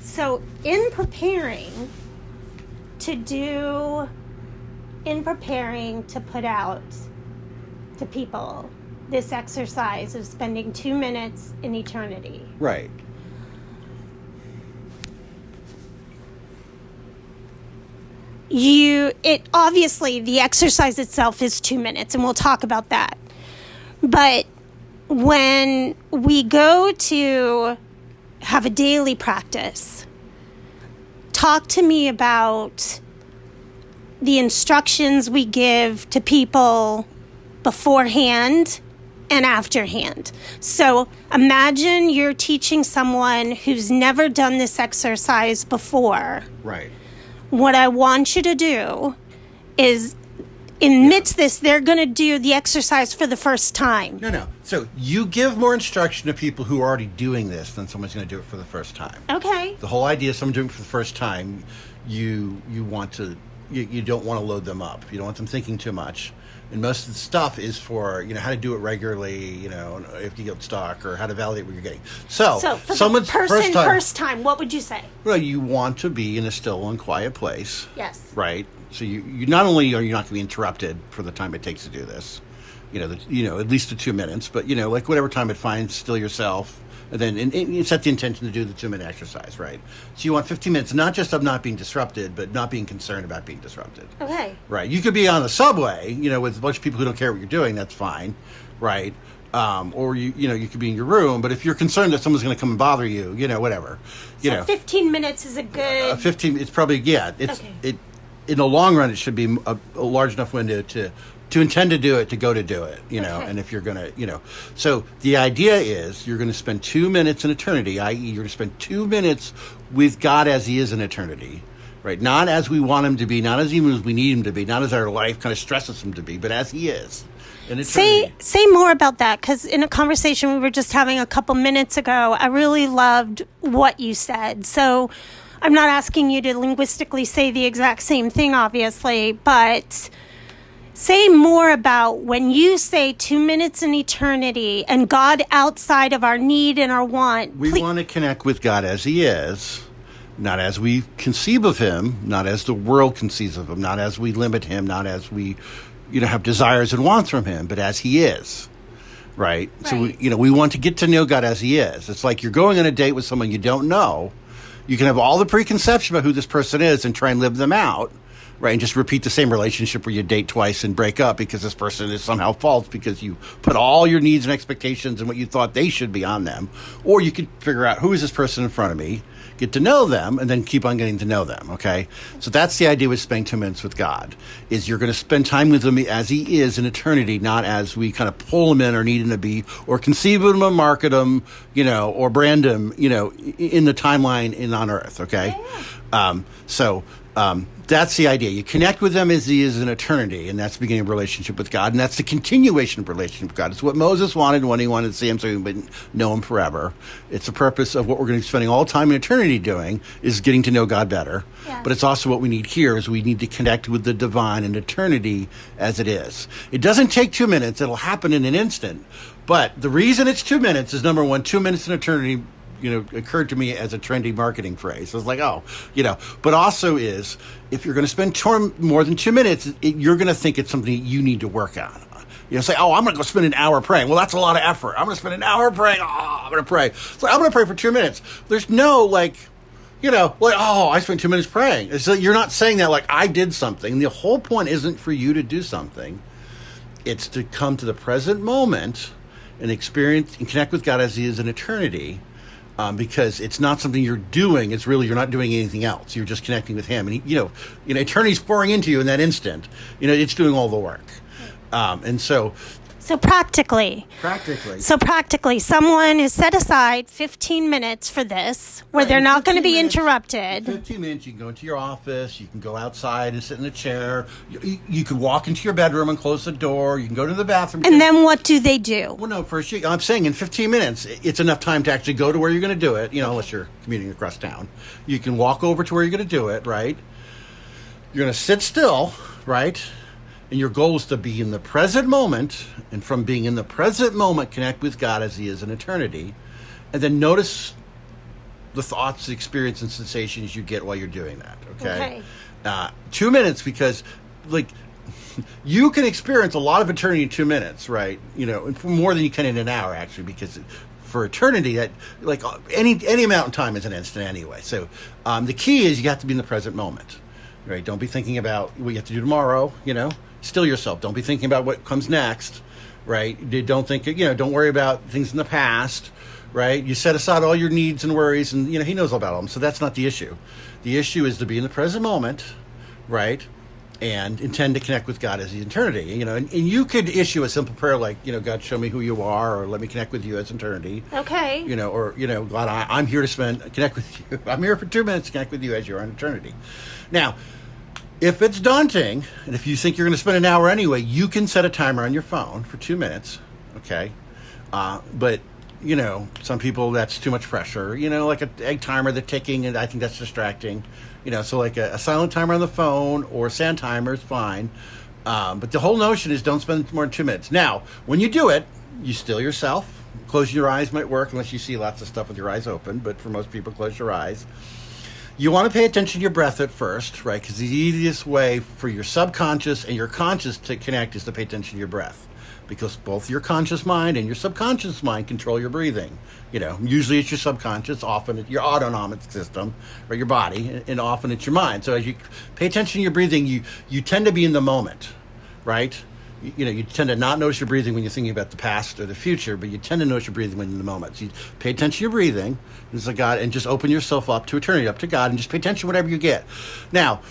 So in preparing to put out to people this exercise of spending 2 minutes in eternity. Right. Obviously the exercise itself is 2 minutes, and we'll talk about that. But when we go to have a daily practice, talk to me about the instructions we give to people beforehand and afterhand. So imagine you're teaching someone who's never done this exercise before. Right. What I want you to do is, amidst this, they're going to do the exercise for the first time. No. So you give more instruction to people who are already doing this than someone's going to do it for the first time. Okay. The whole idea of someone doing it for the first time, you don't want to load them up. You don't want them thinking too much. And most of the stuff is for, how to do it regularly, if you get stuck, or how to validate what you're getting. So for someone's the person first time, what would you say? Well, you want to be in a still and quiet place. Yes. Right? So you not only are you not going to be interrupted for the time it takes to do this, at least the 2 minutes, but, like whatever time it finds, still yourself. And then you set the intention to do the 2-minute exercise, right? So you want 15 minutes, not just of not being disrupted, but not being concerned about being disrupted. Okay. Right. You could be on the subway, with a bunch of people who don't care what you're doing. That's fine, right? Or you could be in your room, but if you're concerned that someone's going to come and bother you, whatever. So 15 minutes is a good. 15. It's probably It's okay. In the long run, it should be a large enough window to intend to do it, to go to do it, Okay. and if you're going to, So the idea is you're going to spend 2 minutes in eternity, i.e. you're going to spend 2 minutes with God as he is in eternity, right? Not as we want him to be, not as even as we need him to be, not as our life kind of stresses him to be, but as he is in eternity. Say more about that, because in a conversation we were just having a couple minutes ago, I really loved what you said. So I'm not asking you to linguistically say the exact same thing, obviously, but say more about when you say 2 minutes in eternity and God outside of our need and our want. We want to connect with God as he is, not as we conceive of him, not as the world conceives of him, not as we limit him, not as we, have desires and wants from him, but as he is. Right? So, we want to get to know God as he is. It's like you're going on a date with someone you don't know. You can have all the preconception about who this person is and try and live them out. Right, and just repeat the same relationship where you date twice and break up because this person is somehow false because you put all your needs and expectations and what you thought they should be on them. Or you could figure out, who is this person in front of me, get to know them, and then keep on getting to know them, okay? So that's the idea with spending 2 minutes with God, is you're going to spend time with him as he is in eternity, not as we kind of pull him in or need him to be, or conceive of him or market him, or brand him, in the timeline on earth, okay? Yeah. That's the idea. You connect with him as he is in eternity, and that's the beginning of a relationship with God, and that's the continuation of a relationship with God. It's what Moses wanted when he wanted to see him so he would know him forever. It's the purpose of what we're going to be spending all time in eternity doing, is getting to know God better. Yeah. But it's also what we need here, is we need to connect with the divine in eternity as it is. It doesn't take 2 minutes. It'll happen in an instant. But the reason it's 2 minutes is, number one, 2 minutes in eternity occurred to me as a trendy marketing phrase. I was like, but also is, if you're going to spend more than 2 minutes, you're going to think it's something you need to work on. Say, I'm going to go spend an hour praying. Well, that's a lot of effort. I'm going to spend an hour praying. I'm going to pray. So I'm going to pray for 2 minutes. There's no I spent 2 minutes praying. It's like, you're not saying that like I did something. The whole point isn't for you to do something. It's to come to the present moment and experience and connect with God as he is in eternity. Because it's not something you're doing. It's really, you're not doing anything else. You're just connecting with him. And, eternity's pouring into you in that instant. It's doing all the work. So practically, someone has set aside 15 minutes for this, where they're not going to be interrupted. 15 minutes, you can go into your office, you can go outside and sit in a chair, you can walk into your bedroom and close the door, you can go to the bathroom. And then what do they do? Well, no, first, I'm saying in 15 minutes, it's enough time to actually go to where you're going to do it, unless you're commuting across town. You can walk over to where you're going to do it, right? You're going to sit still, right? And your goal is to be in the present moment, and from being in the present moment, connect with God as he is in eternity. And then notice the thoughts, the experience, and sensations you get while you're doing that. Okay. 2 minutes, because like you can experience a lot of eternity in 2 minutes, right? And for more than you can in an hour, actually, because for eternity, that like any amount of time is an instant anyway. So the key is you have to be in the present moment, right? Don't be thinking about what you have to do tomorrow. Still yourself. Don't be thinking about what comes next, right? Don't think, don't worry about things in the past, right? You set aside all your needs and worries, and he knows all about them. So that's not the issue. The issue is to be in the present moment, right? And intend to connect with God as the eternity, and you could issue a simple prayer like, God, show me who you are, or let me connect with you as eternity. Okay. Or, God, I'm here to connect with you. I'm here for 2 minutes to connect with you as you're on eternity. Now, if it's daunting, and if you think you're going to spend an hour anyway, you can set a timer on your phone for 2 minutes, okay? But, some people, that's too much pressure. Like an egg timer, the ticking, and I think that's distracting. So like a silent timer on the phone or a sand timer is fine. But the whole notion is don't spend more than 2 minutes. Now, when you do it, you still yourself. Closing your eyes might work unless you see lots of stuff with your eyes open, but for most people, close your eyes. You want to pay attention to your breath at first, right? Because the easiest way for your subconscious and your conscious to connect is to pay attention to your breath. Because both your conscious mind and your subconscious mind control your breathing. Usually it's your subconscious, often it's your autonomic system, or your body, and often it's your mind. So as you pay attention to your breathing, you tend to be in the moment, right? You tend to not notice your breathing when you're thinking about the past or the future, but you tend to notice your breathing when you're in the moment. So you pay attention to your breathing, it's like God, and just open yourself up to eternity, up to God, and just pay attention to whatever you get. Now,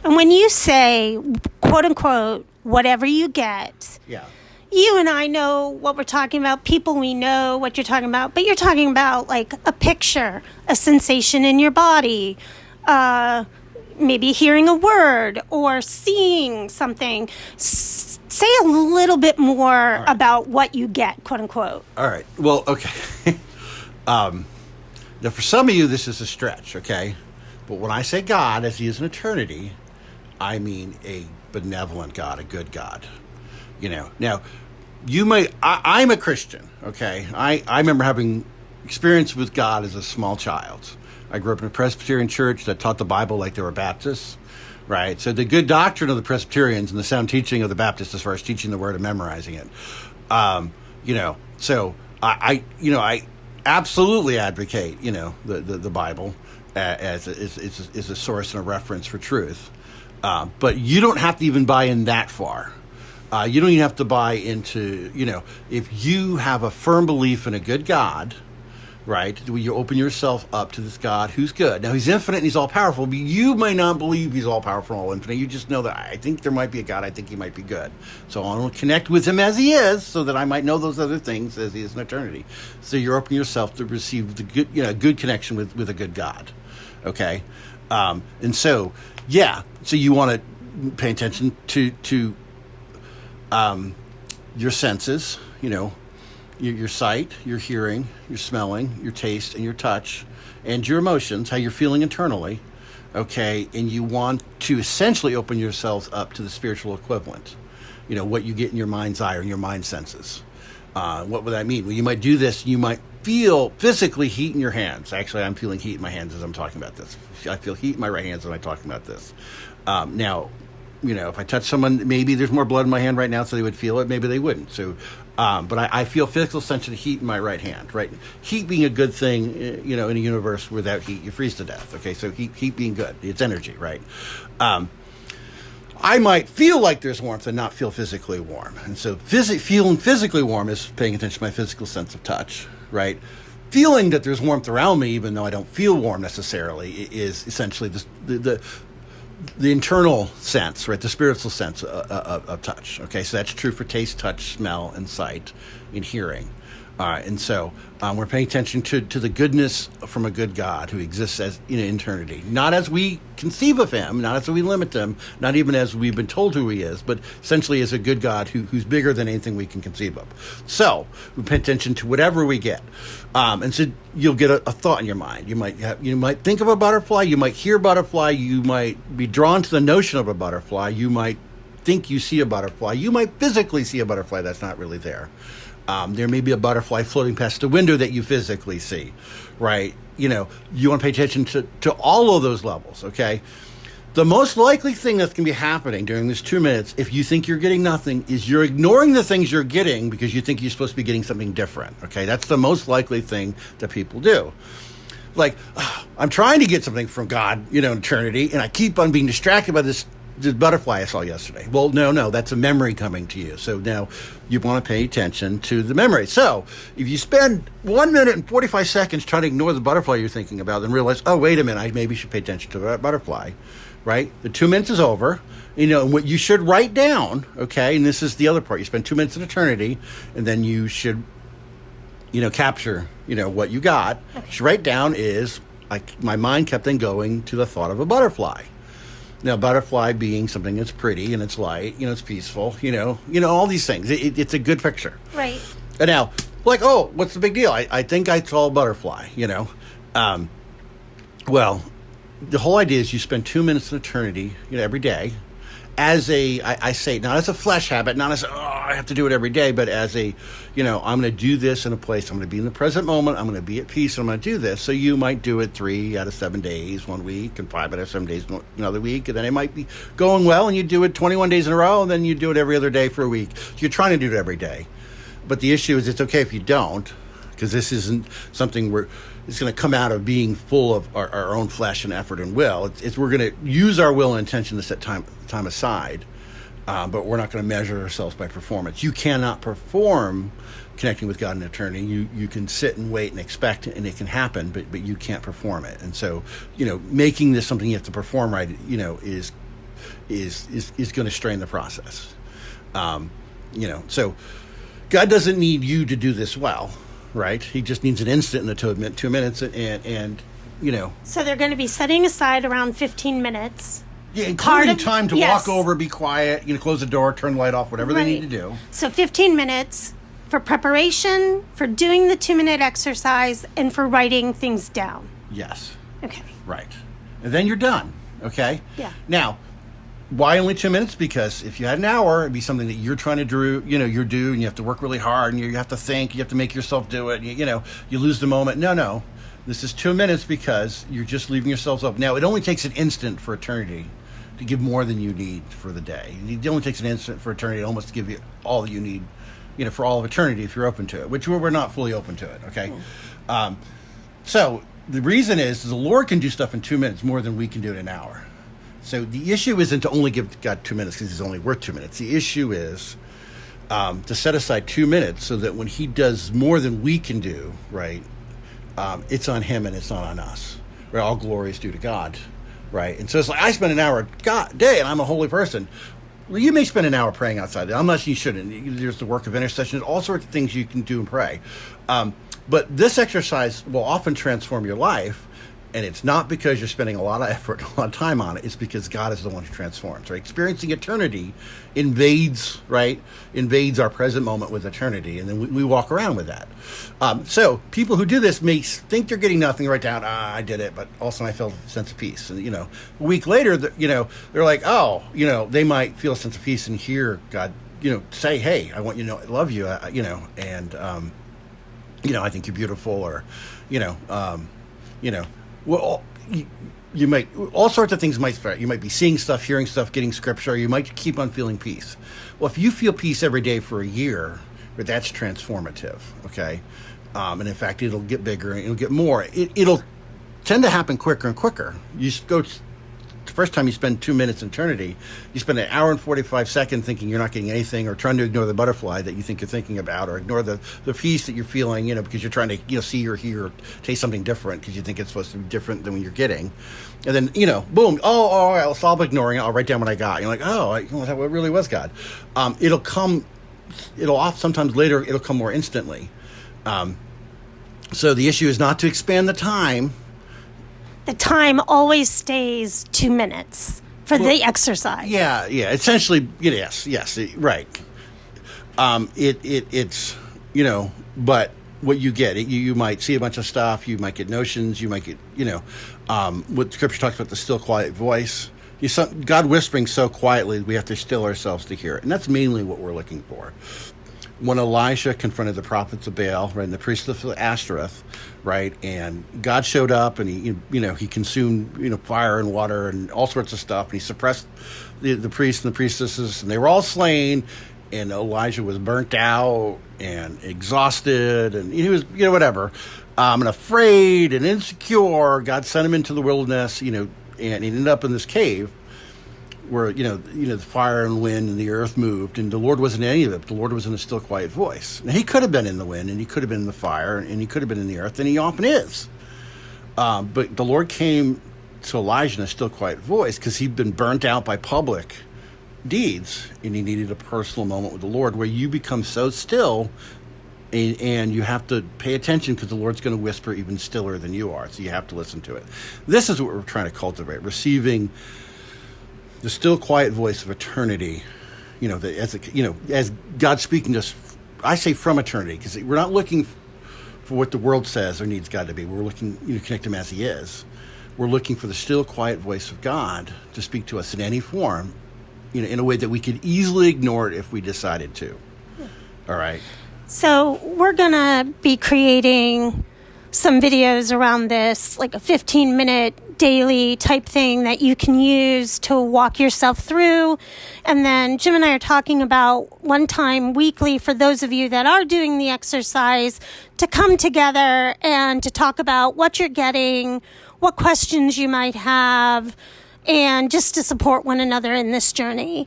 and when you say, quote unquote, whatever you get, yeah. You and I know what we're talking about. People, we know what you're talking about. But you're talking about like a picture, a sensation in your body, maybe hearing a word or seeing something. Say a little bit more about what you get, quote unquote. All right. Well, okay. Now, for some of you, this is a stretch, okay? But when I say God, as he is in eternity, I mean a benevolent God, a good God. Now, I'm a Christian, okay? I remember having experience with God as a small child. I grew up in a Presbyterian church that taught the Bible like they were Baptists, right? So the good doctrine of the Presbyterians and the sound teaching of the Baptists as far as teaching the word and memorizing it. So I absolutely advocate, the Bible as a source and a reference for truth. But you don't have to even buy in that far. You don't even have to buy into, if you have a firm belief in a good God, right, you open yourself up to this God who's good. Now, he's infinite and he's all-powerful, but you may not believe he's all-powerful and all-infinite. You just know that I think there might be a God. I think he might be good. So I want to connect with him as he is so that I might know those other things as he is in eternity. So you're opening yourself to receive the good, good connection with a good God, okay? And so, so you want to pay attention to your senses, your sight, your hearing, your smelling, your taste, and your touch, and your emotions, how you're feeling internally, okay? And you want to essentially open yourselves up to the spiritual equivalent, what you get in your mind's eye or in your mind senses. What would that mean? Well, you might do this, you might feel physically heat in your hands. Actually, I'm feeling heat in my hands as I'm talking about this. I feel heat in my right hands when I'm talking about this. Now, if I touch someone, maybe there's more blood in my hand right now, so they would feel it. Maybe they wouldn't. So, but I feel physical sense of heat in my right hand, right? Heat being a good thing, in a universe without heat, you freeze to death. Okay, so heat being good, it's energy, right? I might feel like there's warmth and not feel physically warm. And so feeling physically warm is paying attention to my physical sense of touch, right? Feeling that there's warmth around me, even though I don't feel warm necessarily, is essentially the internal sense, right? The spiritual sense of touch. Okay, so that's true for taste, touch, smell, and sight, and hearing. And so we're paying attention to the goodness from a good God who exists as in eternity, not as we conceive of him, not as we limit him, not even as we've been told who he is, but essentially as a good God who's bigger than anything we can conceive of. So we pay attention to whatever we get, and so you'll get a thought in your mind. You might think of a butterfly, you might hear butterfly, you might be drawn to the notion of a butterfly, you might think you see a butterfly, you might physically see a butterfly that's not really there. There may be a butterfly floating past the window that you physically see, right? You want to pay attention to all of those levels, okay? The most likely thing that's going to be happening during this 2 minutes, if you think you're getting nothing, is you're ignoring the things you're getting because you think you're supposed to be getting something different, okay? That's the most likely thing that people do. Like, I'm trying to get something from God, in eternity, and I keep on being distracted by this butterfly I saw yesterday. Well, no, that's a memory coming to you. So now you want to pay attention to the memory. So if you spend 1 minute and 45 seconds trying to ignore the butterfly you're thinking about, then realize, oh, wait a minute, I maybe should pay attention to that butterfly, right? The 2 minutes is over. And what you should write down, okay, and this is the other part. You spend 2 minutes in eternity, and then you should, capture, what you got. Okay. What you write down is, my mind kept on going to the thought of a butterfly. Now, butterfly being something that's pretty and it's light, it's peaceful, all these things. It's a good picture. Right. And now, what's the big deal? I think I saw a butterfly, Well, the whole idea is you spend 2 minutes in eternity, every day, as I say, not as a flesh habit, not as, I have to do it every day, but as I'm going to do this in a place, I'm going to be in the present moment, I'm going to be at peace, and I'm going to do this. So you might do it 3 out of 7 days, 1 week, and 5 out of 7 days another week, and then it might be going well, and you do it 21 days in a row, and then you do it every other day for a week. So you're trying to do it every day. But the issue is it's okay if you don't, because this isn't something where it's going to come out of being full of our own flesh and effort and will. It's we're going to use our will and intention to set time aside, but we're not going to measure ourselves by performance. You cannot perform connecting with God in eternity. You can sit and wait and expect it, and it can happen, but you can't perform it. And so, making this something you have to perform right, is going to strain the process. So God doesn't need you to do this well. Right, he just needs an instant in the 2 minutes, and. So they're going to be setting aside around 15 minutes. Yeah, including time to walk over, be quiet, close the door, turn the light off, whatever they need to do. So 15 minutes for preparation, for doing the 2-minute exercise, and for writing things down. Yes. Okay. Right, and then you're done. Okay. Yeah. Now, why only 2 minutes? Because if you had an hour, it'd be something that you're trying to do, and you have to work really hard, and you have to think, you have to make yourself do it, you lose the moment. No. This is 2 minutes because you're just leaving yourselves up. Now, it only takes an instant for eternity to give more than you need for the day. It only takes an instant for eternity to almost give you all that you need, for all of eternity if you're open to it, which we're not fully open to it, okay? So the reason is the Lord can do stuff in 2 minutes more than we can do in an hour. So the issue isn't to only give God 2 minutes because he's only worth 2 minutes. The issue is to set aside 2 minutes so that when he does more than we can do, right, it's on him and it's not on us. Right? All glory is due to God, right? And so it's like, I spend an hour a day and I'm a holy person. Well, you may spend an hour praying outside. I'm not saying you shouldn't. There's the work of intercession, all sorts of things you can do and pray. But this exercise will often transform your life. And it's not because you're spending a lot of effort, a lot of time on it. It's because God is the one who transforms, right? Experiencing eternity invades our present moment with eternity. And then we walk around with that. So people who do this may think they're getting nothing, write down, I did it, but also I felt a sense of peace. And, a week later, they're like, they might feel a sense of peace and hear God, say, hey, I want you to know I love you, and, I think you're beautiful, or, well, you might, all sorts of things might start. You might be seeing stuff, hearing stuff, getting scripture. You might keep on feeling peace. Well, if you feel peace every day for a year, that's transformative, okay? And in fact, it'll get bigger and it'll get more. It'll tend to happen quicker and quicker. You go, the first time you spend 2 minutes in eternity, you spend an hour and 45 seconds thinking you're not getting anything, or trying to ignore the butterfly that you think you're thinking about, or ignore the peace that you're feeling, because you're trying to, see or hear or taste something different because you think it's supposed to be different than what you're getting. And then, boom, all right, I'll stop ignoring it. I'll write down what I got. You're like, that really was God. Sometimes later, it'll come more instantly. So the issue is not to expand the time. The time always stays 2 minutes for the exercise. Yeah. Essentially, yes, right. It's but what you get, you might see a bunch of stuff, you might get notions, you might get, what Scripture talks about, the still, quiet voice. God whispering so quietly, we have to still ourselves to hear it, and that's mainly what we're looking for. when Elijah confronted the prophets of Baal, right, and the priests of Ashtoreth, right, and God showed up and he consumed fire and water and all sorts of stuff, and he suppressed the priests and the priestesses, and they were all slain, and Elijah was burnt out and exhausted, and he was whatever, and afraid and insecure. God sent him into the wilderness, and he ended up in this cave where the fire and wind and the earth moved, and the Lord wasn't in any of it. But the Lord was in a still, quiet voice. Now, he could have been in the wind, and he could have been in the fire, and he could have been in the earth, and he often is. But the Lord came to Elijah in a still, quiet voice because he'd been burnt out by public deeds, and he needed a personal moment with the Lord where you become so still, and you have to pay attention because the Lord's going to whisper even stiller than you are. So you have to listen to it. This is what we're trying to cultivate: receiving the still, quiet voice of eternity, as God speaking to us. I say from eternity because we're not looking for what the world says or needs God to be. We're looking, to connect him as he is. We're looking for the still, quiet voice of God to speak to us in any form, in a way that we could easily ignore it if we decided to. All right. So we're going to be creating some videos around this, like a 15-minute daily type thing that you can use to walk yourself through. And then Jim and I are talking about one time weekly for those of you that are doing the exercise to come together and to talk about what you're getting, what questions you might have, and just to support one another in this journey.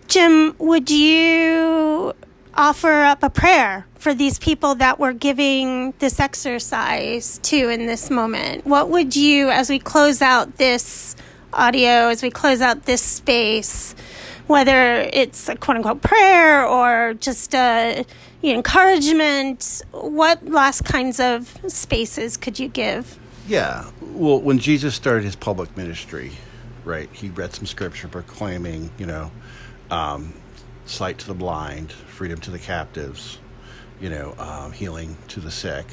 Jim, would you offer up a prayer for these people that we're giving this exercise to in this moment? What would you, as we close out this audio, as we close out this space, whether it's a quote-unquote prayer or just encouragement, what last kinds of spaces could you give? Yeah. Well, when Jesus started his public ministry, right, he read some scripture proclaiming, sight to the blind, freedom to the captives, healing to the sick,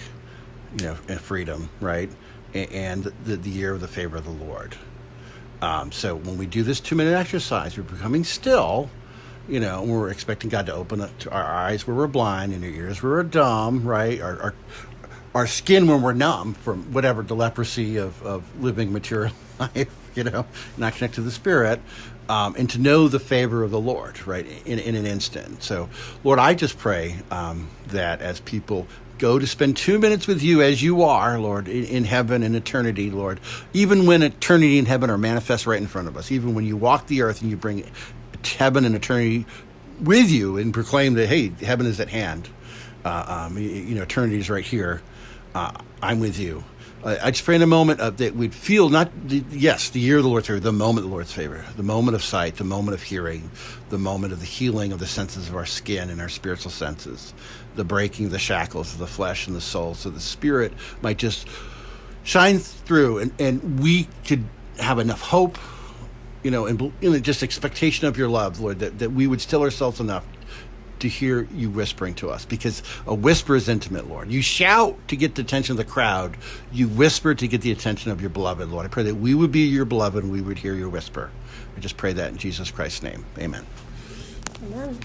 and freedom, right? And the year of the favor of the Lord. So when we do this 2-minute exercise, we're becoming still, we're expecting God to open up to our eyes where we're blind and our ears where we're dumb, right? Our skin when we're numb from whatever the leprosy of living material life, not connected to the Spirit, and to know the favor of the Lord, right, in an instant. So, Lord, I just pray that as people go to spend 2 minutes with you as you are, Lord, in heaven and eternity, Lord, even when eternity and heaven are manifest right in front of us, even when you walk the earth and you bring heaven and eternity with you and proclaim that, hey, heaven is at hand, eternity is right here, I'm with you. I just pray in a moment that we'd feel the year of the Lord's favor, the moment of the Lord's favor, the moment of sight, the moment of hearing, the moment of the healing of the senses of our skin and our spiritual senses, the breaking of the shackles of the flesh and the soul, so the Spirit might just shine through and we could have enough hope, and just expectation of your love, Lord, that we would still ourselves enough to hear you whispering to us, because a whisper is intimate, Lord. You shout to get the attention of the crowd. You whisper to get the attention of your beloved, Lord. I pray that we would be your beloved and we would hear your whisper. I just pray that in Jesus Christ's name. Amen. Amen.